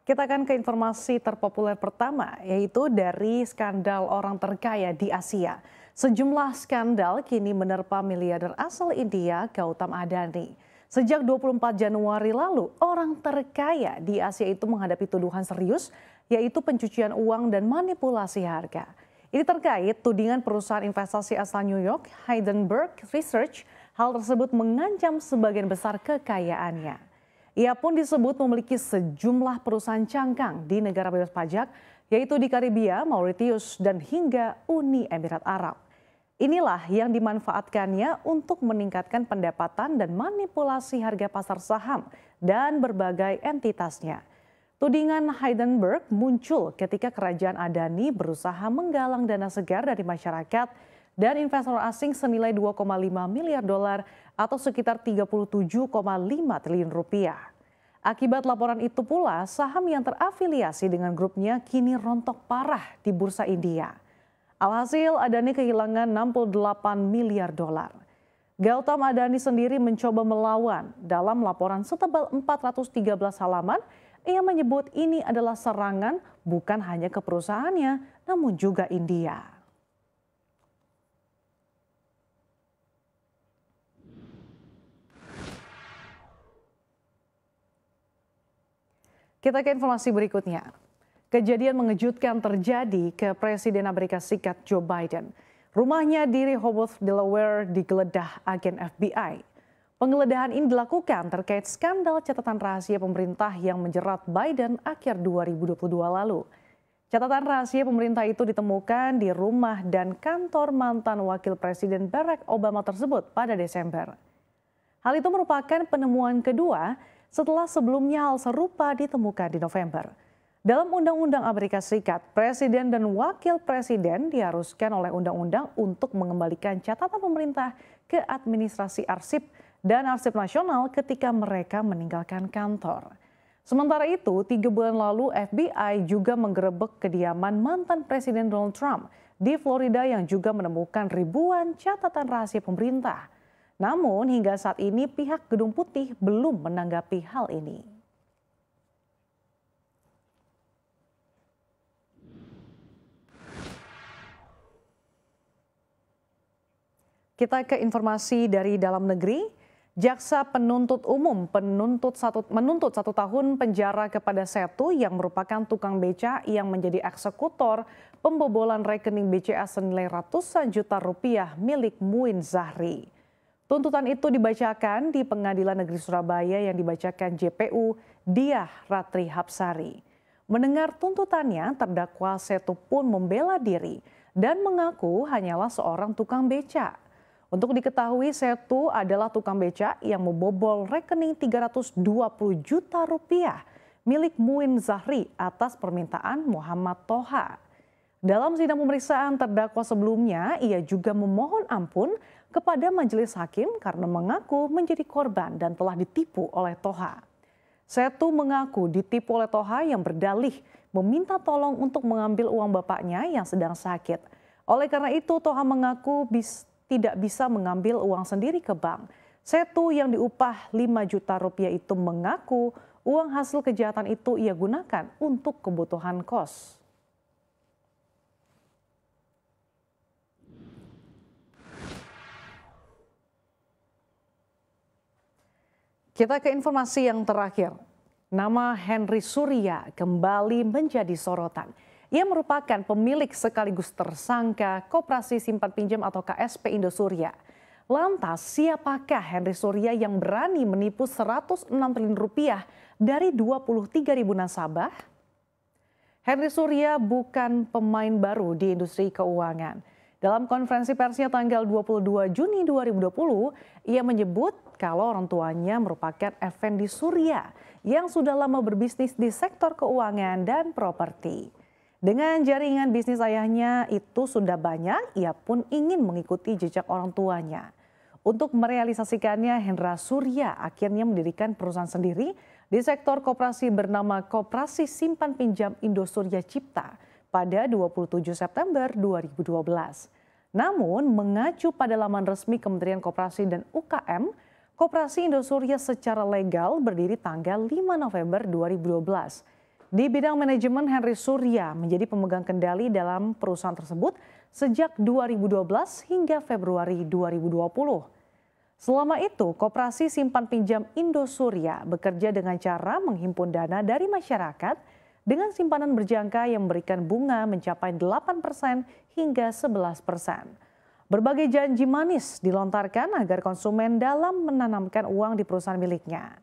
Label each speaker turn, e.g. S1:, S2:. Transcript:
S1: Kita akan ke informasi terpopuler pertama, yaitu dari skandal orang terkaya di Asia. Sejumlah skandal kini menerpa miliarder asal India, Gautam Adani. Sejak 24 Januari lalu, orang terkaya di Asia itu menghadapi tuduhan serius, yaitu pencucian uang dan manipulasi harga. Ini terkait tudingan perusahaan investasi asal New York, Heidenberg Research. Hal tersebut mengancam sebagian besar kekayaannya. Ia pun disebut memiliki sejumlah perusahaan cangkang di negara bebas pajak, yaitu di Karibia, Mauritius, dan hingga Uni Emirat Arab. Inilah yang dimanfaatkannya untuk meningkatkan pendapatan dan manipulasi harga pasar saham dan berbagai entitasnya. Tudingan Heidenberg muncul ketika kerajaan Adani berusaha menggalang dana segar dari masyarakat dan investor asing senilai 2,5 miliar dolar atau sekitar 37,5 triliun rupiah. Akibat laporan itu pula, saham yang terafiliasi dengan grupnya kini rontok parah di bursa India. Alhasil Adani kehilangan 68 miliar dolar. Gautam Adani sendiri mencoba melawan. Dalam laporan setebal 413 halaman, ia menyebut ini adalah serangan bukan hanya ke perusahaannya, namun juga India. Kita ke informasi berikutnya. Kejadian mengejutkan terjadi ke Presiden Amerika Serikat Joe Biden. Rumahnya di Rehoboth, Delaware digeledah agen FBI. Penggeledahan ini dilakukan terkait skandal catatan rahasia pemerintah yang menjerat Biden akhir 2022 lalu. Catatan rahasia pemerintah itu ditemukan di rumah dan kantor mantan wakil Presiden Barack Obama tersebut pada Desember. Hal itu merupakan penemuan kedua setelah sebelumnya hal serupa ditemukan di November. Dalam Undang-Undang Amerika Serikat, Presiden dan Wakil Presiden diharuskan oleh undang-undang untuk mengembalikan catatan pemerintah ke administrasi arsip dan arsip nasional ketika mereka meninggalkan kantor. Sementara itu, 3 bulan lalu FBI juga menggerebek kediaman mantan Presiden Donald Trump di Florida yang juga menemukan ribuan catatan rahasia pemerintah. Namun hingga saat ini pihak Gedung Putih belum menanggapi hal ini. Kita ke informasi dari dalam negeri. Jaksa penuntut umum menuntut 1 tahun penjara kepada Setu yang merupakan tukang beca yang menjadi eksekutor pembobolan rekening BCA senilai ratusan juta rupiah milik Muin Zahri. Tuntutan itu dibacakan di Pengadilan Negeri Surabaya yang dibacakan JPU Diah Ratri Hapsari. Mendengar tuntutannya, terdakwa Setu pun membela diri dan mengaku hanyalah seorang tukang beca. Untuk diketahui, Setu adalah tukang beca yang membobol rekening 320 juta rupiah milik Muin Zahri atas permintaan Muhammad Toha. Dalam sidang pemeriksaan terdakwa sebelumnya, ia juga memohon ampun kepada majelis hakim karena mengaku menjadi korban dan telah ditipu oleh Toha. Setu mengaku ditipu oleh Toha yang berdalih meminta tolong untuk mengambil uang bapaknya yang sedang sakit. Oleh karena itu, Toha mengaku tidak bisa mengambil uang sendiri ke bank. Setu yang diupah 5 juta rupiah itu mengaku uang hasil kejahatan itu ia gunakan untuk kebutuhan kos. Kita ke informasi yang terakhir. Nama Henry Surya kembali menjadi sorotan. Ia merupakan pemilik sekaligus tersangka Koperasi Simpan Pinjam atau KSP Indosurya. Lantas siapakah Henry Surya yang berani menipu 106 triliun rupiah dari 23.000 nasabah? Henry Surya bukan pemain baru di industri keuangan. Dalam konferensi persnya tanggal 22 Juni 2020, ia menyebut kalau orang tuanya merupakan Effendi Surya yang sudah lama berbisnis di sektor keuangan dan properti. Dengan jaringan bisnis ayahnya itu sudah banyak, ia pun ingin mengikuti jejak orang tuanya. Untuk merealisasikannya, Hendra Surya akhirnya mendirikan perusahaan sendiri di sektor koperasi bernama Koperasi Simpan Pinjam Indosurya Cipta pada 27 September 2012. Namun mengacu pada laman resmi Kementerian Koperasi dan UKM, Koperasi Indosurya secara legal berdiri tanggal 5 November 2012. Di bidang manajemen, Henry Surya menjadi pemegang kendali dalam perusahaan tersebut sejak 2012 hingga Februari 2020. Selama itu, Koperasi Simpan Pinjam Indosurya bekerja dengan cara menghimpun dana dari masyarakat dengan simpanan berjangka yang memberikan bunga mencapai 8% hingga 11%. Berbagai janji manis dilontarkan agar konsumen dalam menanamkan uang di perusahaan miliknya.